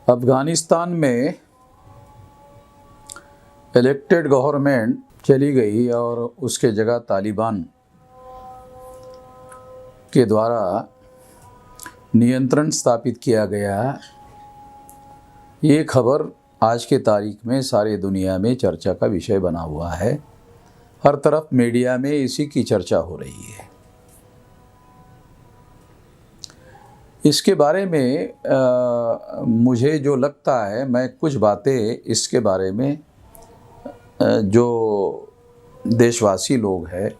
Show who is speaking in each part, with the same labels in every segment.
Speaker 1: अफ़गानिस्तान में elected government चली गई और उसके जगह तालिबान के द्वारा नियंत्रण स्थापित किया गया। ये खबर आज के तारीख में सारी दुनिया में चर्चा का विषय बना हुआ है। हर तरफ मीडिया में इसी की चर्चा हो रही है। इसके बारे में मुझे जो लगता है, मैं कुछ बातें इसके बारे में जो देशवासी लोग हैं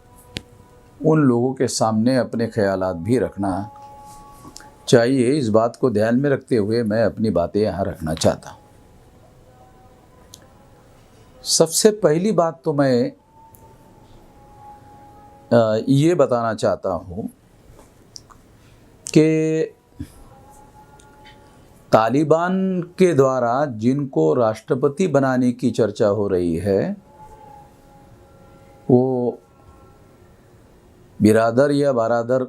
Speaker 1: उन लोगों के सामने अपने ख्यालात भी रखना चाहिए। इस बात को ध्यान में रखते हुए मैं अपनी बातें यहाँ रखना चाहता हूँ। सबसे पहली बात तो मैं ये बताना चाहता हूँ कि तालिबान के द्वारा जिनको राष्ट्रपति बनाने की चर्चा हो रही है वो बिरादर या बारादर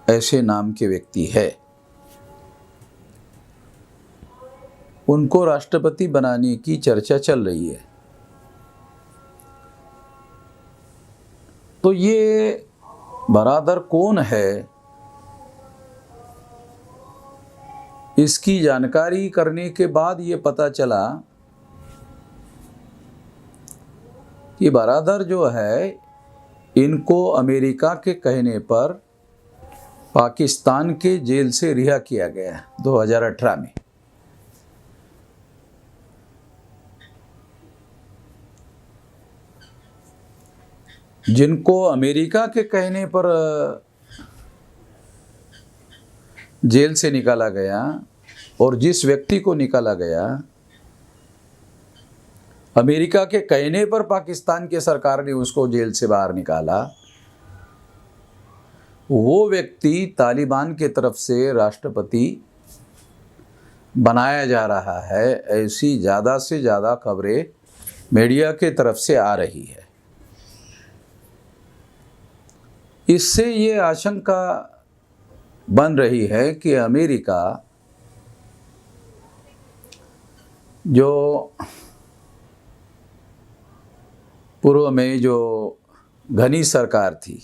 Speaker 1: ऐसे नाम के व्यक्ति है। उनको राष्ट्रपति बनाने की चर्चा चल रही है। तो ये बारादर कौन है, इसकी जानकारी करने के बाद ये पता चला कि बारादर जो है इनको अमेरिका के कहने पर पाकिस्तान के जेल से रिहा किया गया 2018 में। जिनको अमेरिका के कहने पर जेल से निकाला गया और जिस व्यक्ति को निकाला गया अमेरिका के कहने पर पाकिस्तान की सरकार ने उसको जेल से बाहर निकाला, वो व्यक्ति तालिबान के तरफ से राष्ट्रपति बनाया जा रहा है। ऐसी ज़्यादा से ज़्यादा खबरें मीडिया के तरफ से आ रही है। इससे ये आशंका बन रही है कि अमेरिका जो पूर्व में जो घनी सरकार थी,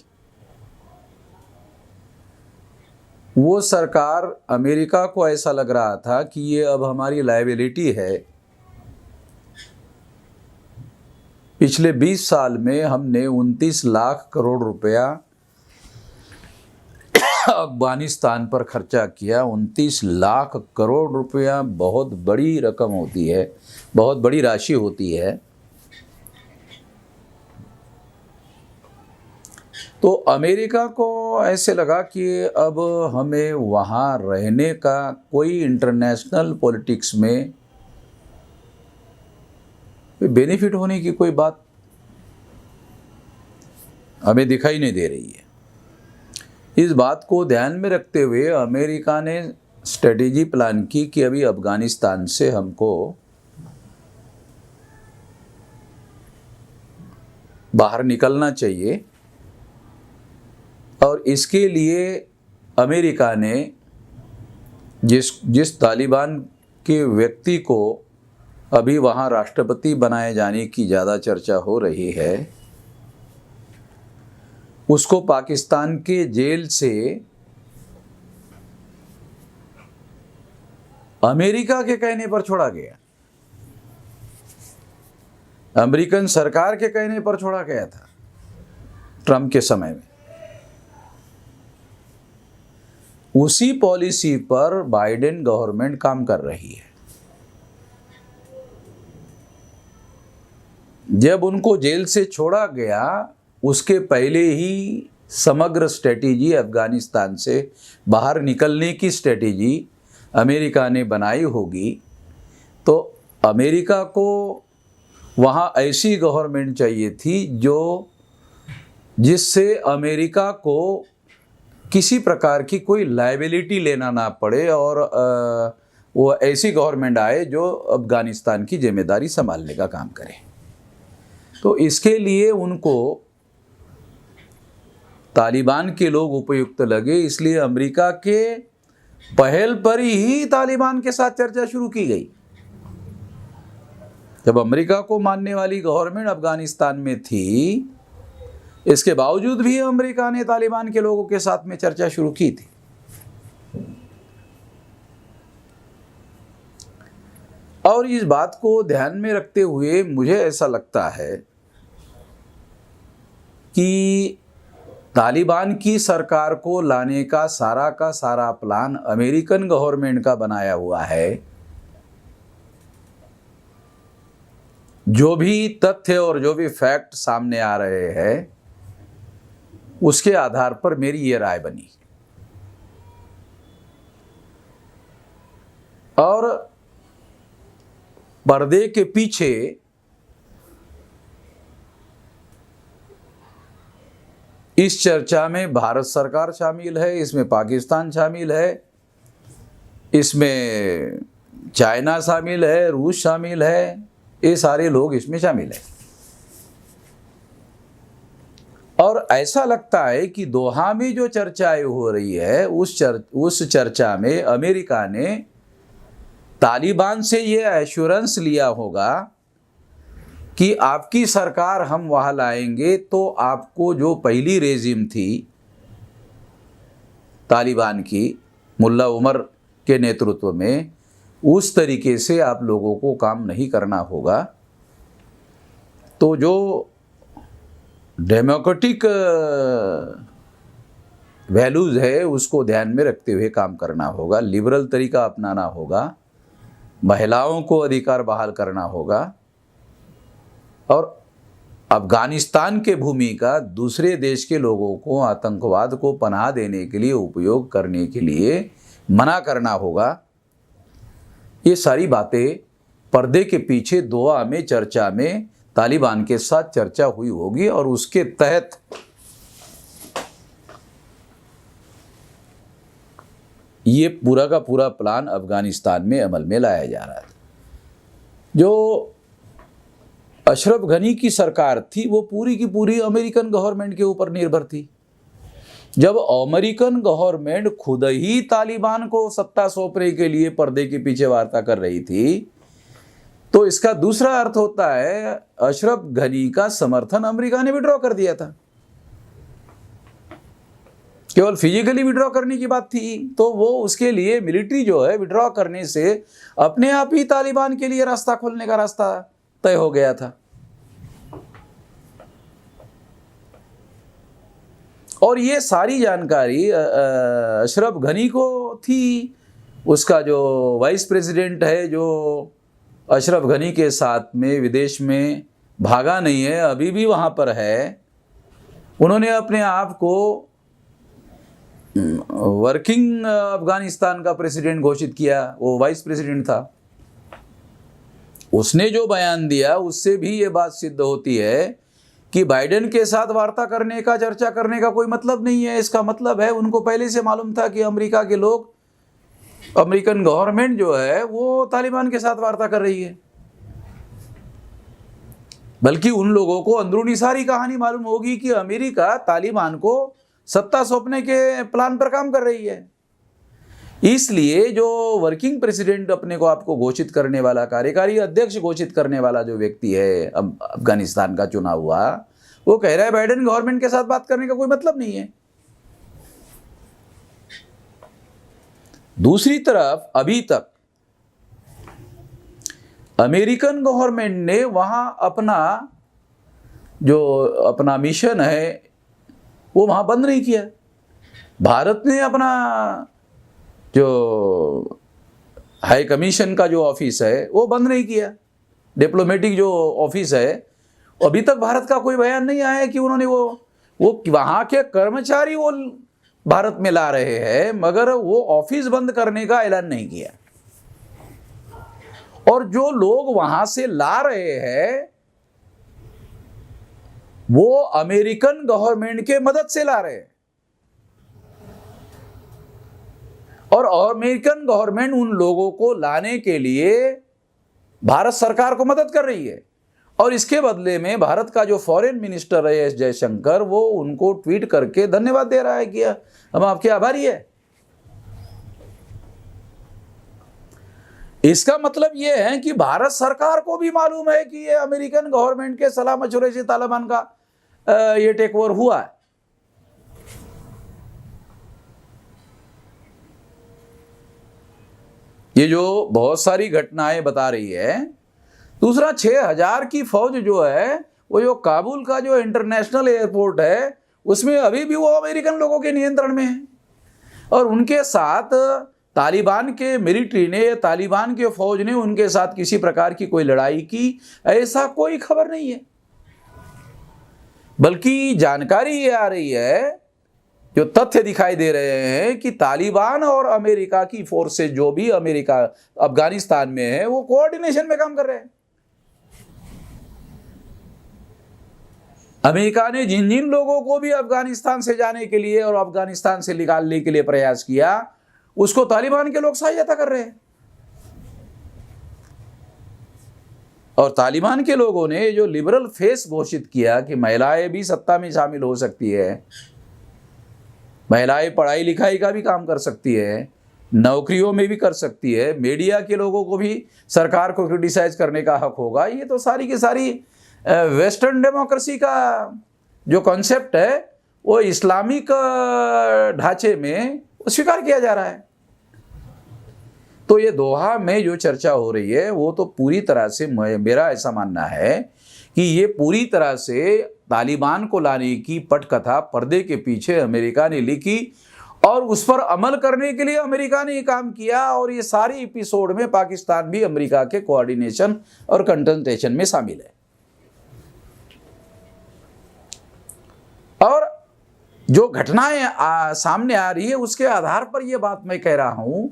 Speaker 1: वो सरकार अमेरिका को ऐसा लग रहा था कि ये अब हमारी लायबिलिटी है। पिछले 20 साल में हमने 29 लाख करोड़ रुपया अफगानिस्तान पर खर्चा किया। 29 लाख करोड़ रुपया बहुत बड़ी रकम होती है, बहुत बड़ी राशि होती है। तो अमेरिका को ऐसे लगा कि अब हमें वहाँ रहने का कोई इंटरनेशनल पॉलिटिक्स में बेनिफिट होने की कोई बात हमें दिखाई नहीं दे रही है। इस बात को ध्यान में रखते हुए अमेरिका ने स्ट्रेटेजी प्लान की कि अभी अफगानिस्तान से हमको बाहर निकलना चाहिए और इसके लिए अमेरिका ने जिस तालिबान के व्यक्ति को अभी वहाँ राष्ट्रपति बनाए जाने की ज़्यादा चर्चा हो रही है, उसको पाकिस्तान के जेल से अमेरिका के कहने पर छोड़ा गया। अमेरिकन सरकार के कहने पर छोड़ा गया था ट्रंप के समय में। उसी पॉलिसी पर बाइडेन गवर्नमेंट काम कर रही है। जब उनको जेल से छोड़ा गया, उसके पहले ही समग्र स्ट्रेटेजी अफगानिस्तान से बाहर निकलने की स्ट्रेटेजी अमेरिका ने बनाई होगी। तो अमेरिका को वहाँ ऐसी गवर्नमेंट चाहिए थी जिससे अमेरिका को किसी प्रकार की कोई लायबिलिटी लेना ना पड़े और वो ऐसी गवर्नमेंट आए जो अफगानिस्तान की जिम्मेदारी संभालने का काम करे। तो इसके लिए उनको तालिबान के लोग उपयुक्त लगे, इसलिए अमेरिका के पहल पर ही तालिबान के साथ चर्चा शुरू की गई। जब अमेरिका को मानने वाली गवर्नमेंट अफगानिस्तान में थी, इसके बावजूद भी अमेरिका ने तालिबान के लोगों के साथ में चर्चा शुरू की थी। और इस बात को ध्यान में रखते हुए मुझे ऐसा लगता है कि तालिबान की सरकार को लाने का सारा प्लान अमेरिकन गवर्नमेंट का बनाया हुआ है। जो भी तथ्य और जो भी फैक्ट सामने आ रहे हैं, उसके आधार पर मेरी ये राय बनी। और पर्दे के पीछे इस चर्चा में भारत सरकार शामिल है, इसमें पाकिस्तान शामिल है, इसमें चाइना शामिल है, रूस शामिल है, ये सारे लोग इसमें शामिल हैं। और ऐसा लगता है कि दोहा में जो चर्चाएं हो रही है, उस चर्चा में अमेरिका ने तालिबान से ये एश्योरेंस लिया होगा कि आपकी सरकार हम वहाँ लाएंगे तो आपको जो पहली रेजिम थी तालिबान की, मुल्ला उमर के नेतृत्व में, उस तरीके से आप लोगों को काम नहीं करना होगा। तो जो डेमोक्रेटिक वैल्यूज़ है उसको ध्यान में रखते हुए काम करना होगा, लिबरल तरीका अपनाना होगा, महिलाओं को अधिकार बहाल करना होगा, और अफगानिस्तान के भूमि का दूसरे देश के लोगों को आतंकवाद को पनाह देने के लिए उपयोग करने के लिए मना करना होगा। ये सारी बातें पर्दे के पीछे दोहा में चर्चा में तालिबान के साथ चर्चा हुई होगी और उसके तहत ये पूरा का पूरा प्लान अफगानिस्तान में अमल में लाया जा रहा था। जो अशरफ गनी की सरकार थी वो पूरी की पूरी अमेरिकन गवर्नमेंट के ऊपर निर्भर थी। जब अमेरिकन गवर्नमेंट खुद ही तालिबान को सत्ता सौंपने के लिए पर्दे के पीछे वार्ता कर रही थी, तो इसका दूसरा अर्थ होता है अशरफ गनी का समर्थन अमेरिका ने विड्रॉ कर दिया था। केवल फिजिकली विड्रॉ करने की बात थी, तो वो उसके लिए मिलिट्री जो है विड्रॉ करने से अपने आप ही तालिबान के लिए रास्ता खोलने का रास्ता तय हो गया था। और ये सारी जानकारी अशरफ गनी को थी। उसका जो वाइस प्रेसिडेंट है, जो अशरफ गनी के साथ में विदेश में भागा नहीं है, अभी भी वहाँ पर है, उन्होंने अपने आप को वर्किंग अफगानिस्तान का प्रेसिडेंट घोषित किया। वो वाइस प्रेसिडेंट था। उसने जो बयान दिया उससे भी ये बात सिद्ध होती है कि बाइडेन के साथ वार्ता करने का, चर्चा करने का कोई मतलब नहीं है। इसका मतलब है उनको पहले से मालूम था कि अमेरिका के लोग, अमेरिकन गवर्नमेंट जो है वो तालिबान के साथ वार्ता कर रही है। बल्कि उन लोगों को अंदरूनी सारी कहानी मालूम होगी कि अमेरिका तालिबान को सत्ता सौंपने के प्लान पर काम कर रही है। इसलिए जो वर्किंग प्रेसिडेंट अपने को आपको घोषित करने वाला, कार्यकारी अध्यक्ष घोषित करने वाला जो व्यक्ति है अफगानिस्तान का चुना हुआ, वो कह रहा है बाइडेन गवर्नमेंट के साथ बात करने का कोई मतलब नहीं है। दूसरी तरफ अभी तक अमेरिकन गवर्नमेंट ने वहां अपना मिशन है वो वहां बंद नहीं किया। भारत ने अपना जो हाई कमीशन का जो ऑफिस है वो बंद नहीं किया। डिप्लोमेटिक जो ऑफिस है, अभी तक भारत का कोई बयान नहीं आया कि उन्होंने वो वहाँ के कर्मचारी वो भारत में ला रहे हैं, मगर वो ऑफिस बंद करने का ऐलान नहीं किया। और जो लोग वहां से ला रहे हैं वो अमेरिकन गवर्नमेंट के मदद से ला रहे हैं, और अमेरिकन गवर्नमेंट उन लोगों को लाने के लिए भारत सरकार को मदद कर रही है। और इसके बदले में भारत का जो फॉरेन मिनिस्टर है एस जयशंकर, वो उनको ट्वीट करके धन्यवाद दे रहा है कि हम आपके आभारी है। इसका मतलब ये है कि भारत सरकार को भी मालूम है कि ये अमेरिकन गवर्नमेंट के सलाह मशवरे से तालिबान का ये टेक ओवर हुआ है। ये जो बहुत सारी घटनाएं बता रही है। दूसरा, 6,000 की फौज जो है वो जो काबुल का जो इंटरनेशनल एयरपोर्ट है उसमें अभी भी वो अमेरिकन लोगों के नियंत्रण में है, और उनके साथ तालिबान के मिलिट्री ने या तालिबान के फौज ने उनके साथ किसी प्रकार की कोई लड़ाई की, ऐसा कोई खबर नहीं है। बल्कि जानकारी ये आ रही है, जो तथ्य दिखाई दे रहे हैं कि तालिबान और अमेरिका की फोर्सेस जो भी अमेरिका अफगानिस्तान में है वो कोऑर्डिनेशन में काम कर रहे हैं। अमेरिका ने जिन जिन लोगों को भी अफगानिस्तान से जाने के लिए और अफगानिस्तान से निकालने के लिए प्रयास किया, उसको तालिबान के लोग सहायता कर रहे हैं। और तालिबान के लोगों ने जो लिबरल फेस घोषित किया कि महिलाएं भी सत्ता में शामिल हो सकती है, महिलाएं पढ़ाई लिखाई का भी काम कर सकती है, नौकरियों में भी कर सकती है, मीडिया के लोगों को भी सरकार को क्रिटिसाइज करने का हक होगा, ये तो सारी की सारी वेस्टर्न डेमोक्रेसी का जो कॉन्सेप्ट है वो इस्लामिक ढांचे में स्वीकार किया जा रहा है। तो ये दोहा में जो चर्चा हो रही है वो तो पूरी तरह से, मेरा ऐसा मानना है कि ये पूरी तरह से तालिबान को लाने की पटकथा पर्दे के पीछे अमेरिका ने लिखी और उस पर अमल करने के लिए अमेरिका ने ये काम किया, और ये सारी एपिसोड में पाकिस्तान भी अमेरिका के कोऑर्डिनेशन और कंसल्टेशन में शामिल है। और जो घटनाएं सामने आ रही है उसके आधार पर यह बात मैं कह रहा हूं,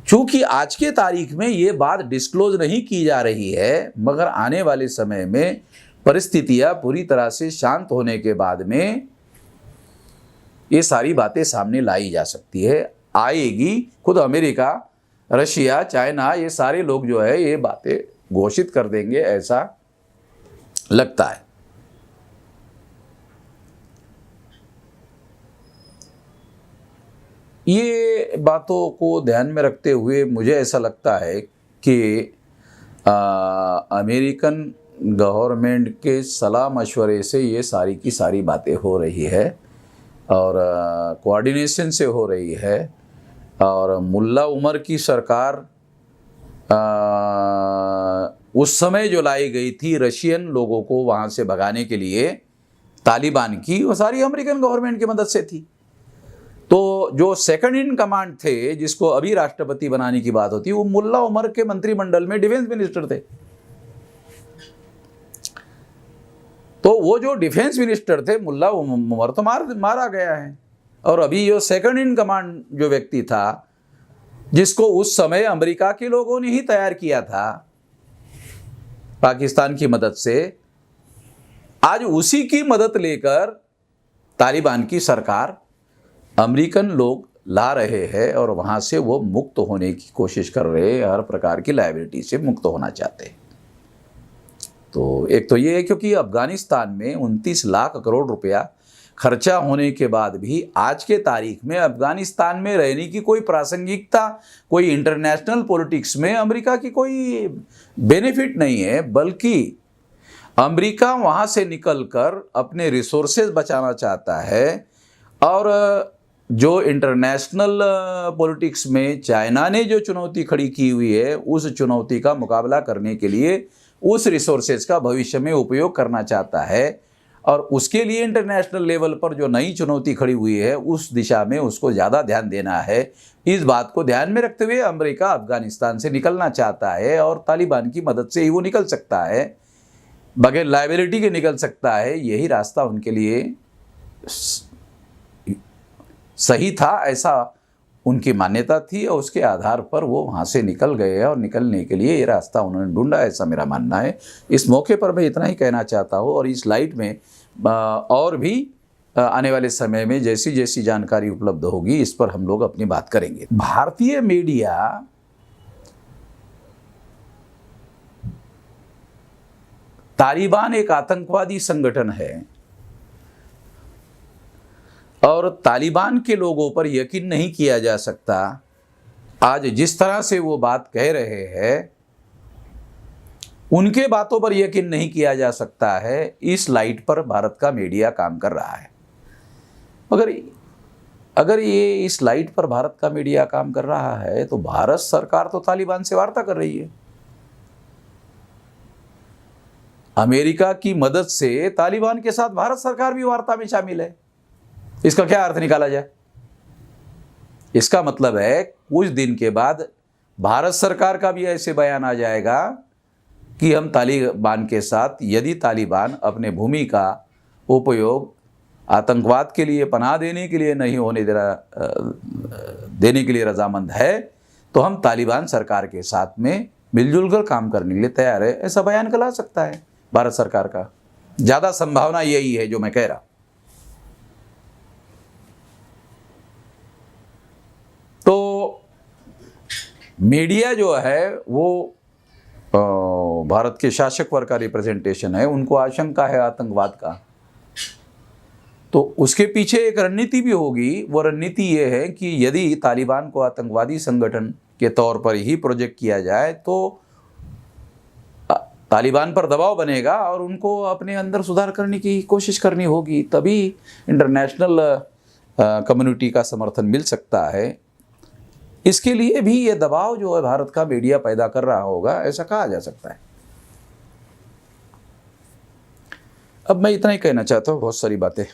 Speaker 1: चूंकि आज के तारीख में ये बात डिस्क्लोज नहीं की जा रही है, मगर आने वाले समय में परिस्थितियां पूरी तरह से शांत होने के बाद में ये सारी बातें सामने लाई जा सकती है, आएगी। खुद अमेरिका, रशिया, चाइना, ये सारे लोग जो है ये बातें घोषित कर देंगे, ऐसा लगता है। ये बातों को ध्यान में रखते हुए मुझे ऐसा लगता है कि अमेरिकन गवर्नमेंट के सलाह मशवरे से ये सारी की सारी बातें हो रही है और कोऑर्डिनेशन से हो रही है। और मुल्ला उमर की सरकार उस समय जो लाई गई थी रशियन लोगों को वहाँ से भगाने के लिए तालिबान की, वो सारी अमेरिकन गवर्नमेंट की मदद से थी। तो जो सेकंड इन कमांड थे, जिसको अभी राष्ट्रपति बनाने की बात होती है, वो मुल्ला उमर के मंत्रिमंडल में डिफेंस मिनिस्टर थे। तो वो जो डिफेंस मिनिस्टर थे मुल्ला उमर तो मारा गया है, और अभी जो सेकंड इन कमांड जो व्यक्ति था, जिसको उस समय अमेरिका के लोगों ने ही तैयार किया था पाकिस्तान की मदद से, आज उसी की मदद लेकर तालिबान की सरकार अमेरिकन लोग ला रहे हैं और वहाँ से वो मुक्त होने की कोशिश कर रहे हैं, हर प्रकार की लायबिलिटी से मुक्त होना चाहते हैं। तो एक तो ये है क्योंकि अफगानिस्तान में 29 लाख करोड़ रुपया खर्चा होने के बाद भी आज के तारीख में अफगानिस्तान में रहने की कोई प्रासंगिकता, कोई इंटरनेशनल पॉलिटिक्स में अमेरिका की कोई बेनिफिट नहीं है, बल्कि अमेरिका वहाँ से निकलकर अपने रिसोर्सेज बचाना चाहता है। और जो इंटरनेशनल पॉलिटिक्स में चाइना ने जो चुनौती खड़ी की हुई है, उस चुनौती का मुकाबला करने के लिए उस रिसोर्सेज का भविष्य में उपयोग करना चाहता है, और उसके लिए इंटरनेशनल लेवल पर जो नई चुनौती खड़ी हुई है उस दिशा में उसको ज़्यादा ध्यान देना है। इस बात को ध्यान में रखते हुए अमेरिका अफगानिस्तान से निकलना चाहता है, और तालिबान की मदद से ही वो निकल सकता है, बगैर लायबिलिटी के निकल सकता है। यही रास्ता उनके लिए सही था, ऐसा उनकी मान्यता थी, और उसके आधार पर वो वहाँ से निकल गए, और निकलने के लिए ये रास्ता उन्होंने ढूंढा, ऐसा मेरा मानना है। इस मौके पर मैं इतना ही कहना चाहता हूँ, और इस लाइट में और भी आने वाले समय में जैसी जैसी जानकारी उपलब्ध होगी इस पर हम लोग अपनी बात करेंगे। भारतीय मीडिया तालिबान एक आतंकवादी संगठन है और तालिबान के लोगों पर यकीन नहीं किया जा सकता आज जिस तरह से वो बात कह रहे हैं, उनके बातों पर यकीन नहीं किया जा सकता है। इस लाइट पर भारत का मीडिया काम कर रहा है। अगर ये इस लाइट पर भारत का मीडिया काम कर रहा है तो भारत सरकार तो तालिबान से वार्ता कर रही है। अमेरिका की मदद से तालिबान के साथ भारत सरकार भी वार्ता में शामिल है। इसका क्या अर्थ निकाला जाए? इसका मतलब है कुछ दिन के बाद भारत सरकार का भी ऐसे बयान आ जाएगा कि हम तालिबान के साथ, यदि तालिबान अपने भूमि का उपयोग आतंकवाद के लिए, पनाह देने के लिए नहीं होने देने के लिए रजामंद है, तो हम तालिबान सरकार के साथ में मिलजुल कर काम करने के लिए तैयार है। ऐसा बयान कला सकता है भारत सरकार का। ज़्यादा संभावना यही है जो मैं कह रहा। तो मीडिया जो है वो भारत के शासक वर्ग का रिप्रेजेंटेशन है। उनको आशंका है आतंकवाद का, तो उसके पीछे एक रणनीति भी होगी। वो रणनीति ये है कि यदि तालिबान को आतंकवादी संगठन के तौर पर ही प्रोजेक्ट किया जाए तो तालिबान पर दबाव बनेगा और उनको अपने अंदर सुधार करने की कोशिश करनी होगी, तभी इंटरनेशनल कम्युनिटी का समर्थन मिल सकता है। इसके लिए भी ये दबाव जो है भारत का मीडिया पैदा कर रहा होगा, ऐसा कहा जा सकता है। अब मैं इतना ही कहना चाहता हूँ। बहुत सारी बातें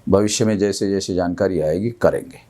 Speaker 1: भविष्य में जैसे जैसे जानकारी आएगी करेंगे।